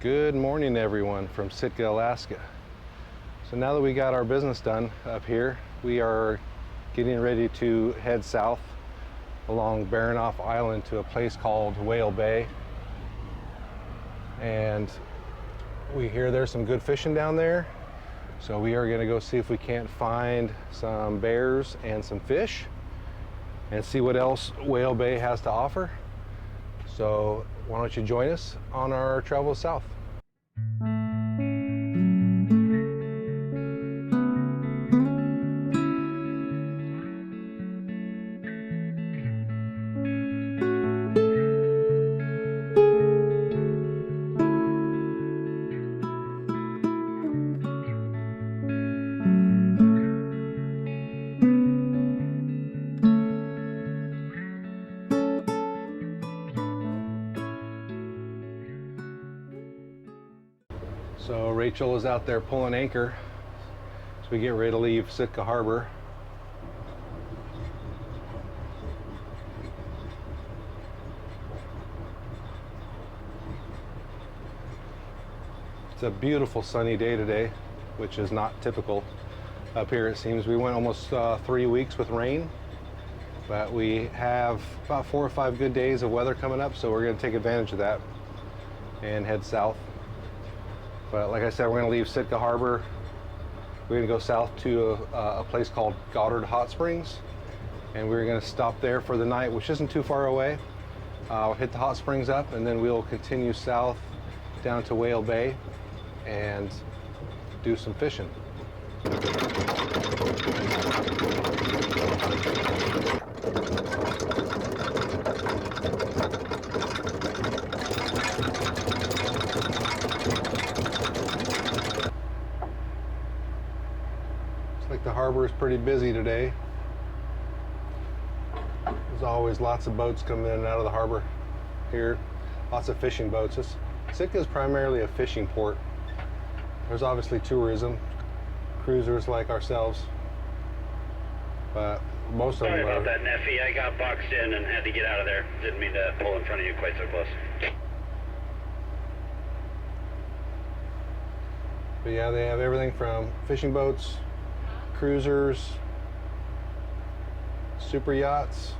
Good morning, everyone from Sitka, Alaska. So now that we got our business done up here, we are getting ready to head south along Baranof Island to a place called Whale Bay. And we hear there's some good fishing down there. So we are gonna go see if we can't find some bears and some fish and see what else Whale Bay has to offer. So why don't you join us on our travels south? So Rachel is out there pulling anchor as we get ready to leave Sitka Harbor. It's a beautiful sunny day today, which is not typical up here. It seems we went almost 3 weeks with rain, but we have about 4 or 5 good days of weather coming up, so we're going to take advantage of that and head south. But like I said, we're going to leave Sitka Harbor. We're going to go south to a place called Goddard Hot Springs, and we're going to stop there for the night, which isn't too far away. We'll hit the hot springs up, and then we'll continue south down to Whale Bay and do some fishing. The harbor is pretty busy today. There's always lots of boats coming in and out of the harbor here. Lots of fishing boats. Sitka is primarily a fishing port. There's obviously tourism, cruisers like ourselves, but most of them Sorry are... about that, Neffy. I got boxed in and had to get out of there. Didn't mean to pull in front of you quite so close. But yeah, they have everything from fishing boats, cruisers, super yachts,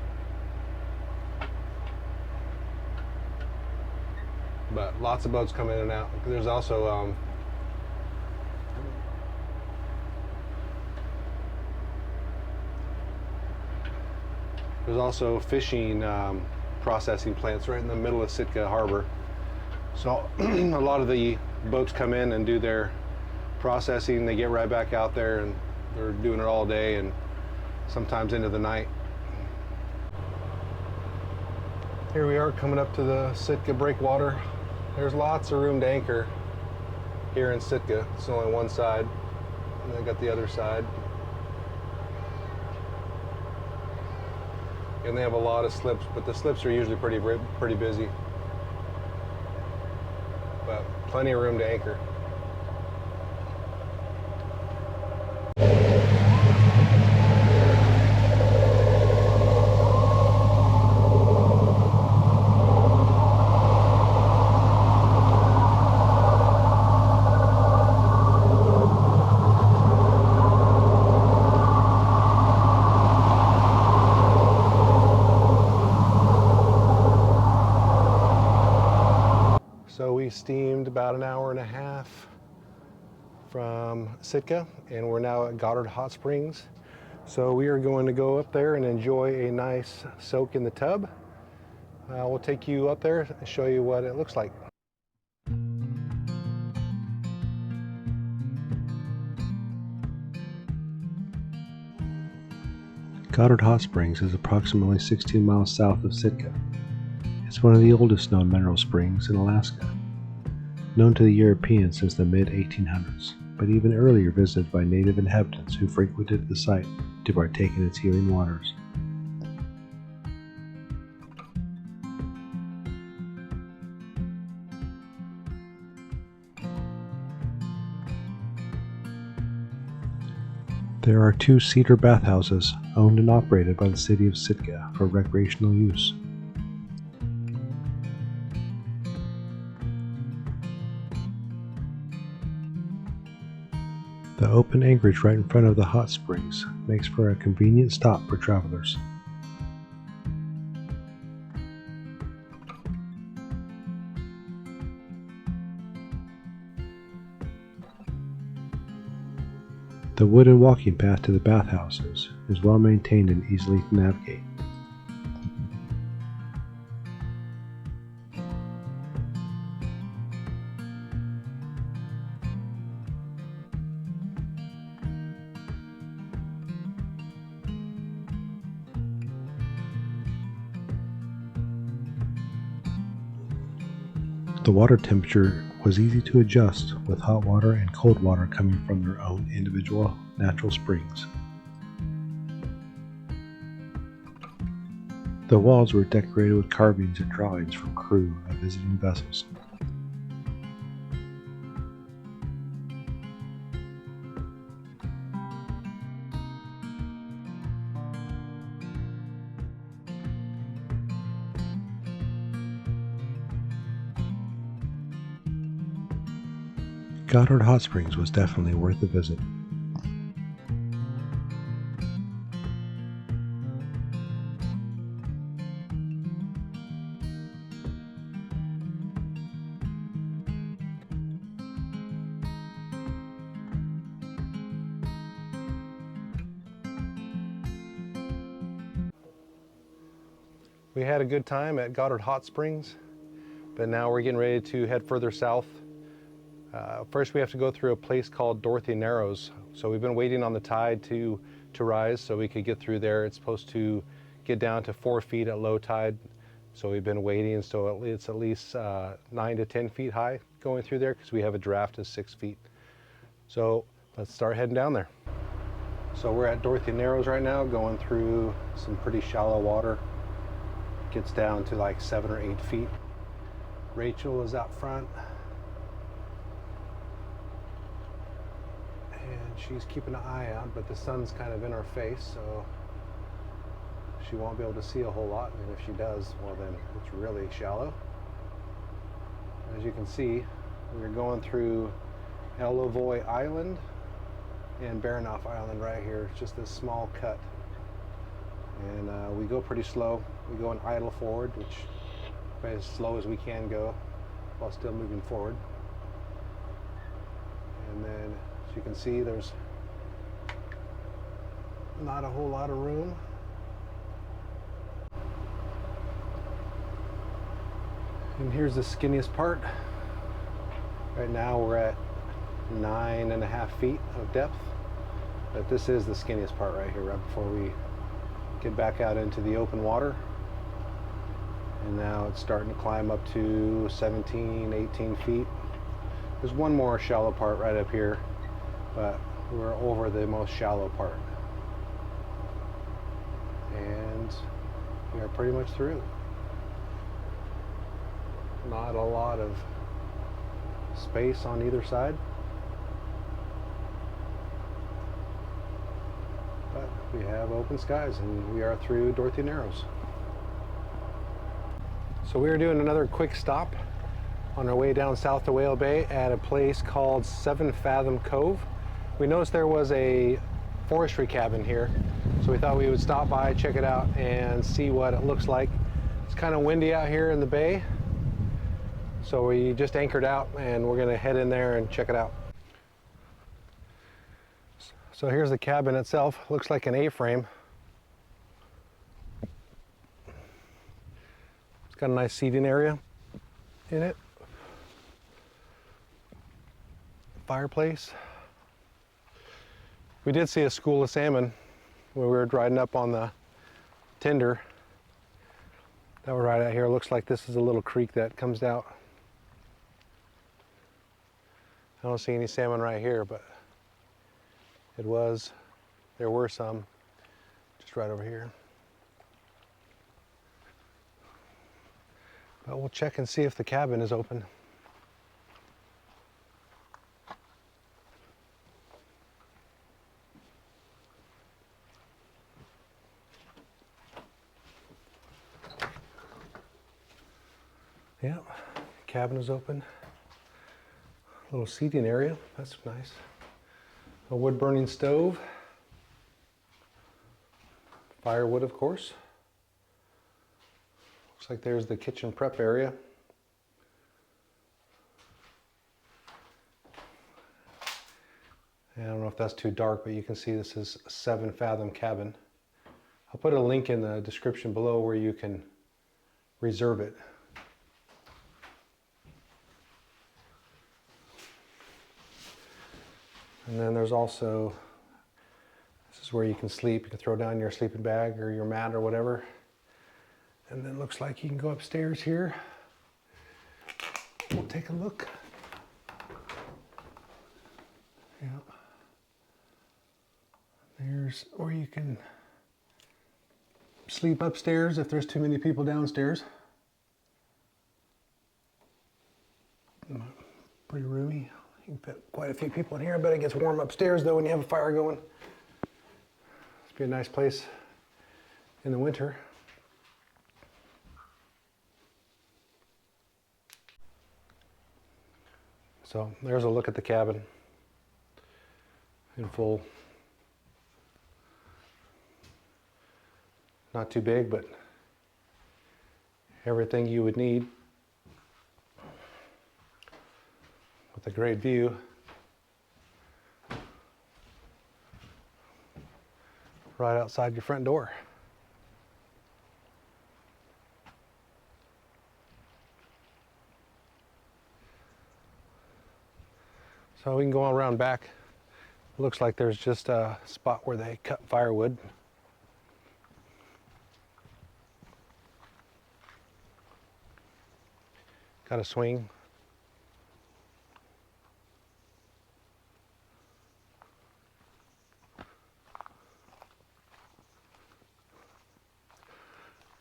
but lots of boats come in and out. There's also fishing processing plants right in the middle of Sitka Harbor. So a lot of the boats come in and do their processing. They get right back out there and they're doing it all day and sometimes into the night. Here we are coming up to the Sitka breakwater. There's lots of room to anchor here in Sitka. It's only one side, and then I got the other side. And they have a lot of slips, but the slips are usually pretty busy. But plenty of room to anchor. So we steamed about an hour and a half from Sitka, and we're now at Goddard Hot Springs. So we are going to go up there and enjoy a nice soak in the tub. We'll take you up there and show you what it looks like. Goddard Hot Springs is approximately 16 miles south of Sitka. It's one of the oldest known mineral springs in Alaska, known to the Europeans since the mid-1800s, but even earlier visited by native inhabitants who frequented the site to partake in its healing waters. There are 2 cedar bathhouses owned and operated by the city of Sitka for recreational use. The open anchorage right in front of the hot springs makes for a convenient stop for travelers. The wooden walking path to the bathhouses is well maintained and easily to navigate. The water temperature was easy to adjust, with hot water and cold water coming from their own individual natural springs. The walls were decorated with carvings and drawings from crew of visiting vessels. Goddard Hot Springs was definitely worth a visit. We had a good time at Goddard Hot Springs, but now we're getting ready to head further south. First we have to go through a place called Dorothy Narrows. So we've been waiting on the tide to rise so we could get through there. It's supposed to get down to 4 feet at low tide. So we've been waiting, so it's at least 9 to 10 feet high going through there because we have a draft of 6 feet. So let's start heading down there. So we're at Dorothy Narrows right now, going through some pretty shallow water. Gets down to like 7 or 8 feet. Rachel is out front. And she's keeping an eye out, but the sun's kind of in her face, so she won't be able to see a whole lot. And if she does, well then it's really shallow. As you can see, we're going through Elovoy Island and Baranoff Island right here. It's just this small cut. And we go pretty slow. We go in idle forward, which is as slow as we can go while still moving forward. And then, as you can see, there's not a whole lot of room. And here's the skinniest part. Right now we're at 9.5 feet of depth, but this is the skinniest part right here, right before we get back out into the open water. And now it's starting to climb up to 17, 18 feet. There's one more shallow part right up here, but we're over the most shallow part. And we are pretty much through. Not a lot of space on either side, but we have open skies and we are through Dorothy Narrows. So we are doing another quick stop on our way down south to Whale Bay at a place called Seven Fathom Cove. We noticed there was a forestry cabin here, so we thought we would stop by, check it out, and see what it looks like. It's kind of windy out here in the bay, so we just anchored out and we're gonna head in there and check it out. So here's the cabin itself. Looks like an A-frame. It's got a nice seating area in it. Fireplace. We did see a school of salmon when we were riding up on the tender. That were right out here. Looks like this is a little creek that comes out. I don't see any salmon right here, but there were some just right over here. But we'll check and see if the cabin is open. Yeah, cabin is open. Little seating area, that's nice. A wood burning stove, firewood of course. Looks like there's the kitchen prep area. I don't know if that's too dark, but you can see this is Seven Fathom Cabin. I'll put a link in the description below where you can reserve it. And then there's also, this is where you can sleep. You can throw down your sleeping bag or your mat or whatever. And then looks like you can go upstairs here. We'll take a look. Yeah. There's where you can sleep upstairs if there's too many people downstairs. Pretty roomy. You can fit quite a few people in here. I bet it gets warm upstairs though when you have a fire going. It's be a nice place in the winter. So there's a look at the cabin in full. Not too big, but everything you would need with a great view. Right outside your front door. So we can go around back. It looks like there's just a spot where they cut firewood. Got a swing.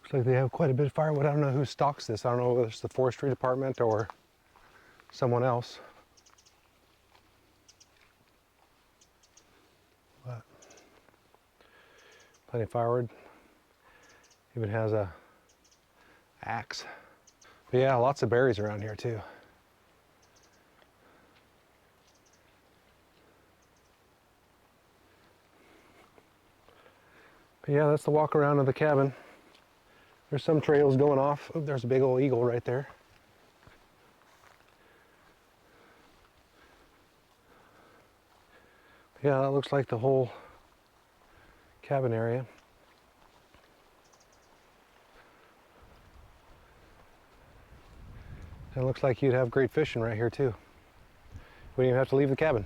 Looks like they have quite a bit of firewood. I don't know who stocks this. I don't know whether it's the forestry department or someone else. But plenty of firewood. Even has a axe. But yeah, lots of berries around here too. But yeah, that's the walk around of the cabin. There's some trails going off. Oh, there's a big old eagle right there. Yeah, that looks like the whole cabin area. And it looks like you'd have great fishing right here too. You wouldn't even have to leave the cabin.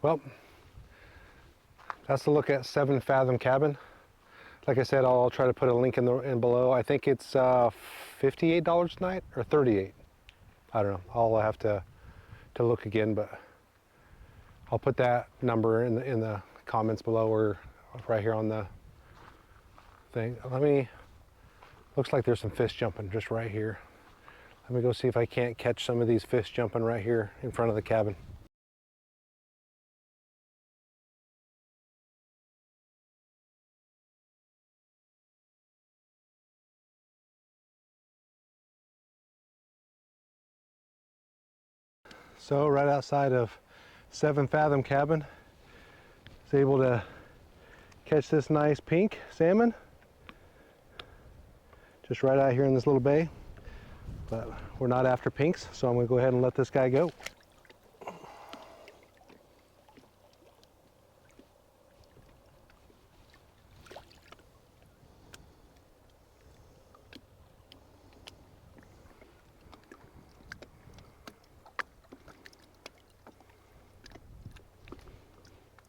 Well, that's the look at Seven Fathom Cabin. Like I said, I'll try to put a link in below. I think it's $58 a night or $38. I don't know. I'll have to look again, but I'll put that number in the comments below or right here on the thing. Looks like there's some fish jumping just right here. Let me go see if I can't catch some of these fish jumping right here in front of the cabin. So right outside of Seven Fathom Cabin, I was able to catch this nice pink salmon just right out here in this little bay. But we're not after pinks, so I'm going to go ahead and let this guy go.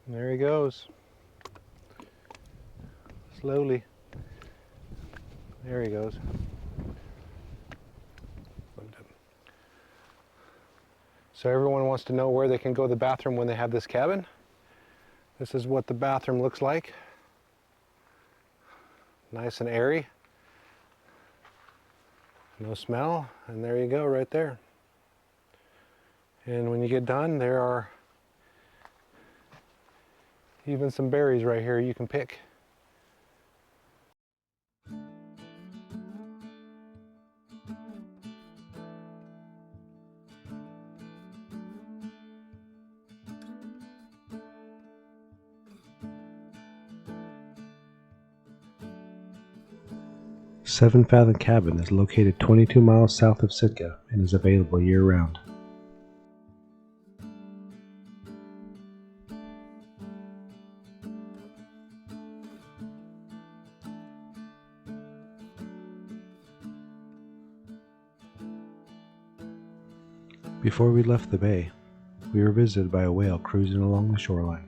And there he goes. Slowly. There he goes. So everyone wants to know where they can go to the bathroom when they have this cabin. This is what the bathroom looks like. Nice and airy. No smell. And there you go right there. And when you get done, there are even some berries right here you can pick. Seven Fathom Cabin is located 22 miles south of Sitka and is available year-round. Before we left the bay, we were visited by a whale cruising along the shoreline.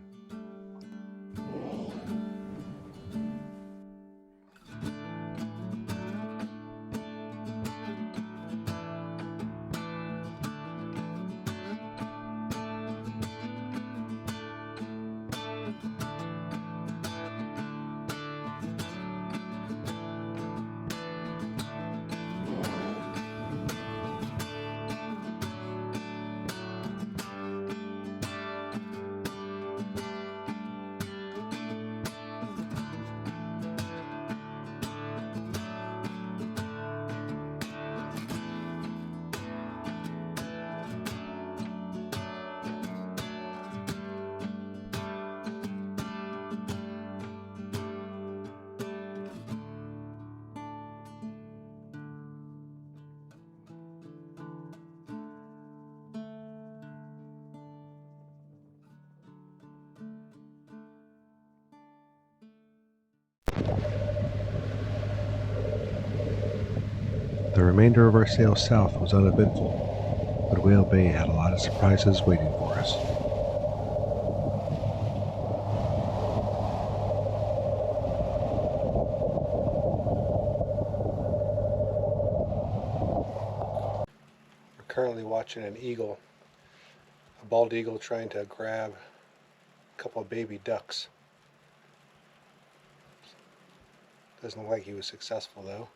The remainder of our sail south was uneventful, but Whale Bay had a lot of surprises waiting for us. We're currently watching an eagle, a bald eagle trying to grab a couple of baby ducks. Doesn't look like he was successful though.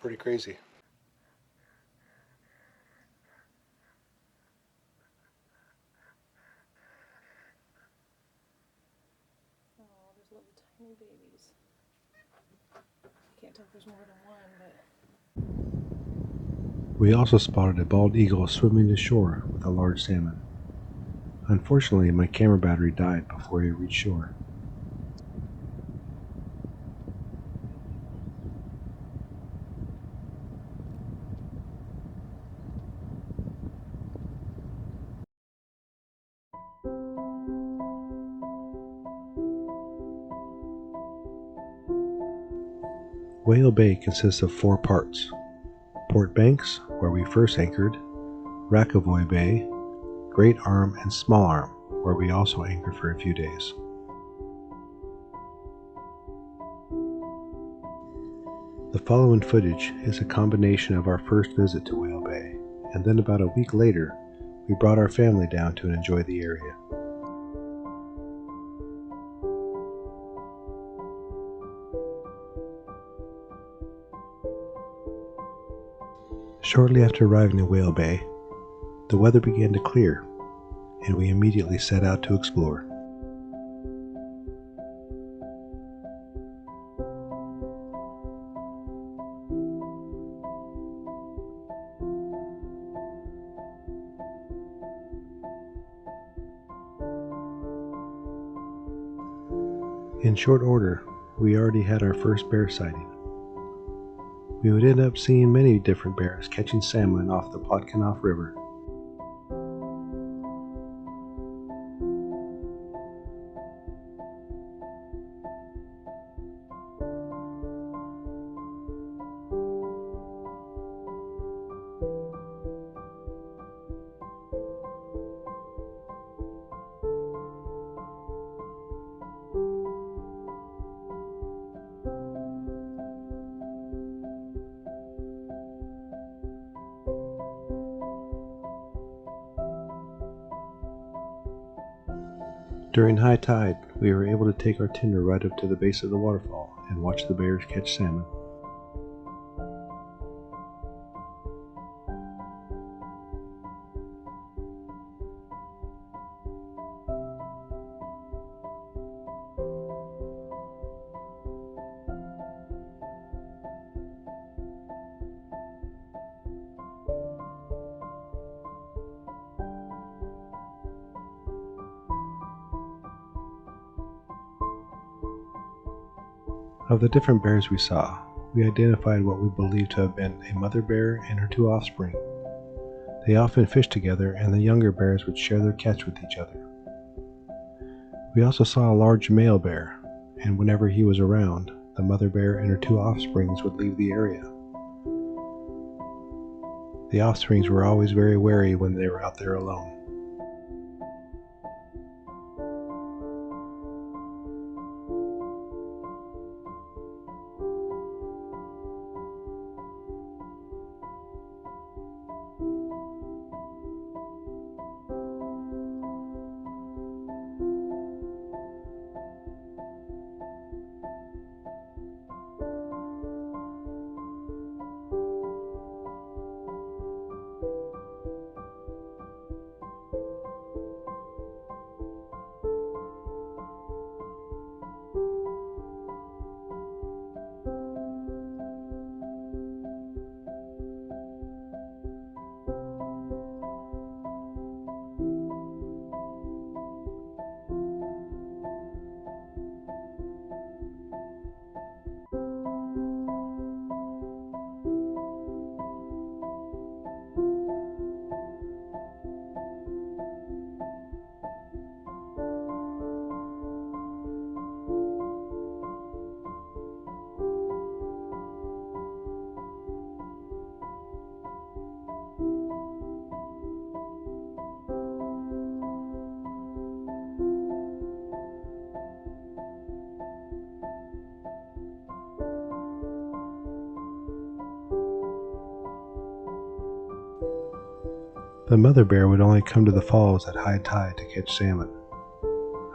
Pretty crazy. Oh, there's little tiny babies. Can't tell if there's more than one, but... We also spotted a bald eagle swimming to shore with a large salmon. Unfortunately, my camera battery died before he reached shore. Whale Bay consists of 4 parts: Port Banks, where we first anchored, Rakovoy Bay, Great Arm, and Small Arm, where we also anchored for a few days. The following footage is a combination of our first visit to Whale Bay, and then about a week later, we brought our family down to enjoy the area. Shortly after arriving in Whale Bay, the weather began to clear, and we immediately set out to explore. In short order, we already had our first bear sighting. We would end up seeing many different bears catching salmon off the Podkanoff River. During high tide, we were able to take our tender right up to the base of the waterfall and watch the bears catch salmon. Of the different bears we saw, we identified what we believed to have been a mother bear and her two offspring. They often fished together, and the younger bears would share their catch with each other. We also saw a large male bear, and whenever he was around, the mother bear and her two offsprings would leave the area. The offsprings were always very wary when they were out there alone. The mother bear would only come to the falls at high tide to catch salmon,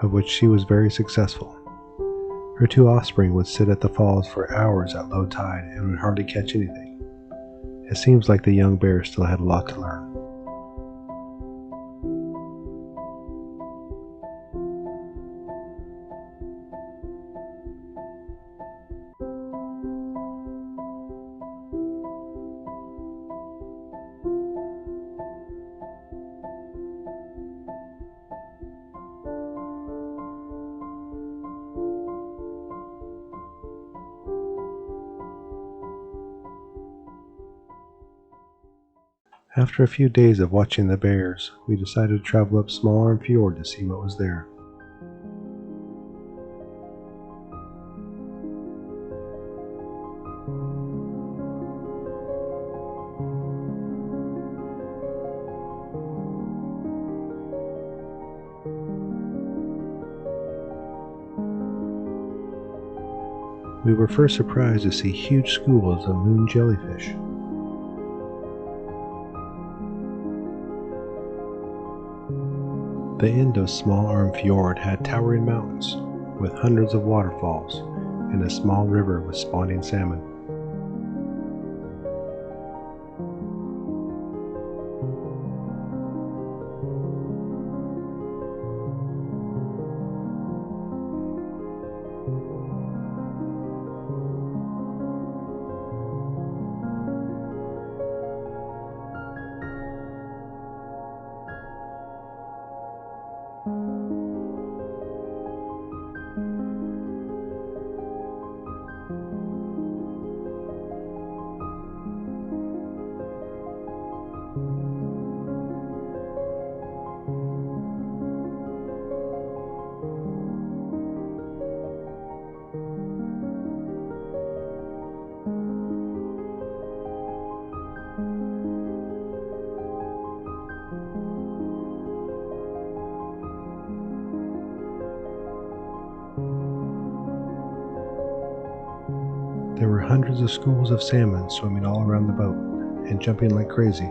of which she was very successful. Her two offspring would sit at the falls for hours at low tide and would hardly catch anything. It seems like the young bear still had a lot to learn. After a few days of watching the bears, we decided to travel up Small Arm Fjord to see what was there. We were first surprised to see huge schools of moon jellyfish. The end of Small Arm Fjord had towering mountains with hundreds of waterfalls and a small river with spawning salmon. There were hundreds of schools of salmon swimming all around the boat and jumping like crazy.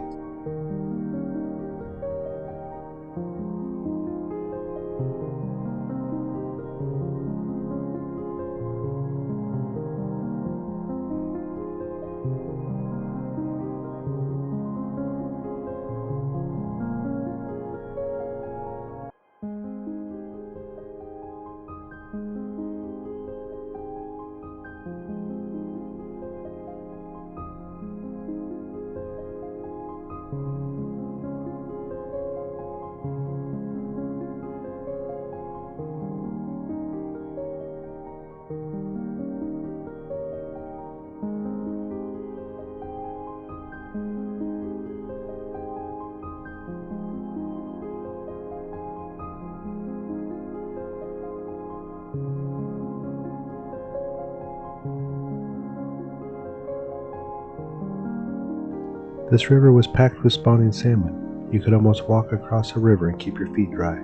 This river was packed with spawning salmon. You could almost walk across the river and keep your feet dry.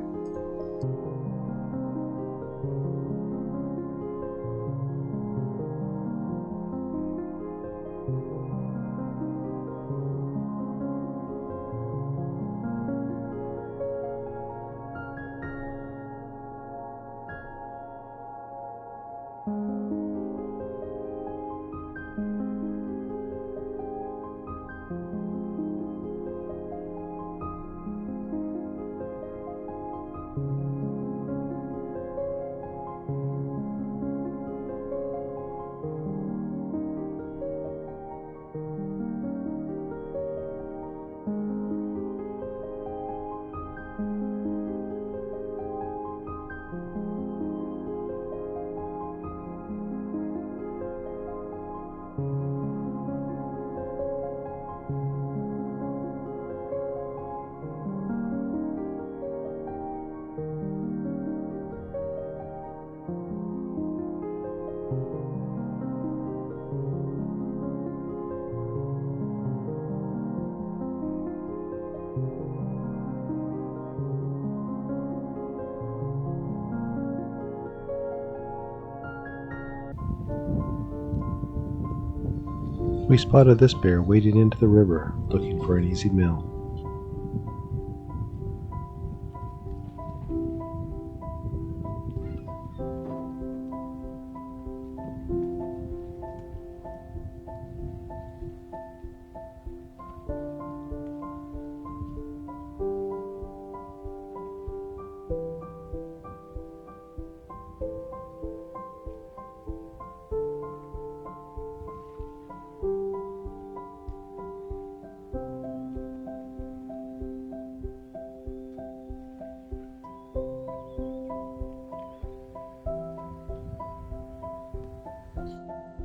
We spotted this bear wading into the river, looking for an easy meal.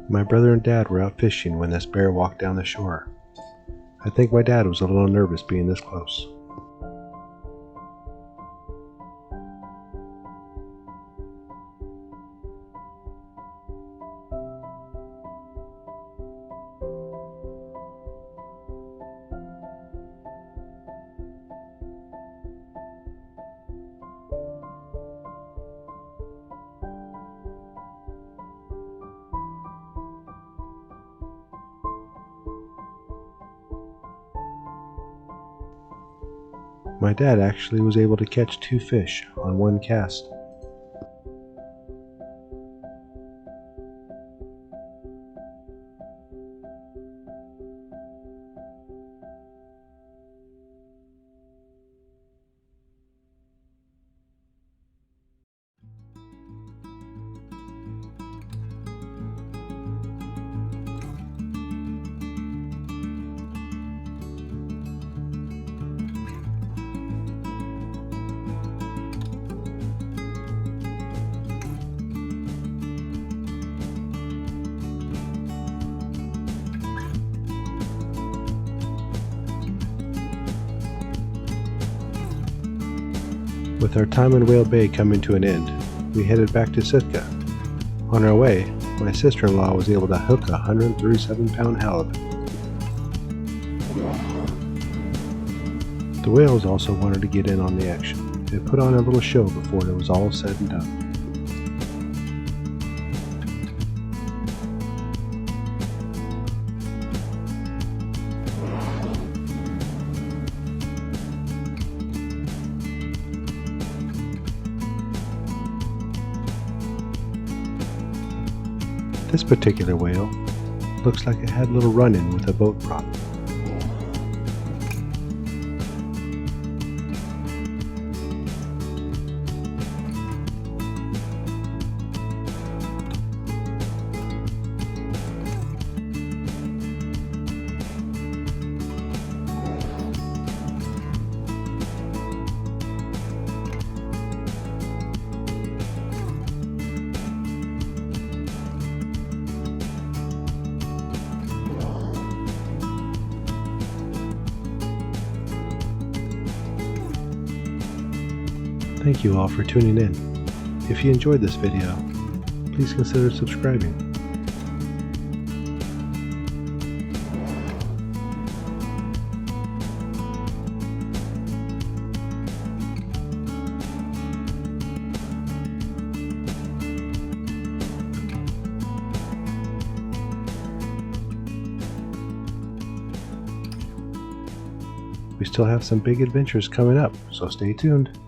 My brother and dad were out fishing when this bear walked down the shore. I think my dad was a little nervous being this close. My dad actually was able to catch 2 fish on one cast. With our time in Whale Bay coming to an end, we headed back to Sitka. On our way, my sister-in-law was able to hook a 137-pound halibut. The whales also wanted to get in on the action. They put on a little show before it was all said and done. This particular whale looks like it had a little run-in with a boat prop. Thank you all for tuning in. If you enjoyed this video, please consider subscribing. We still have some big adventures coming up, so stay tuned.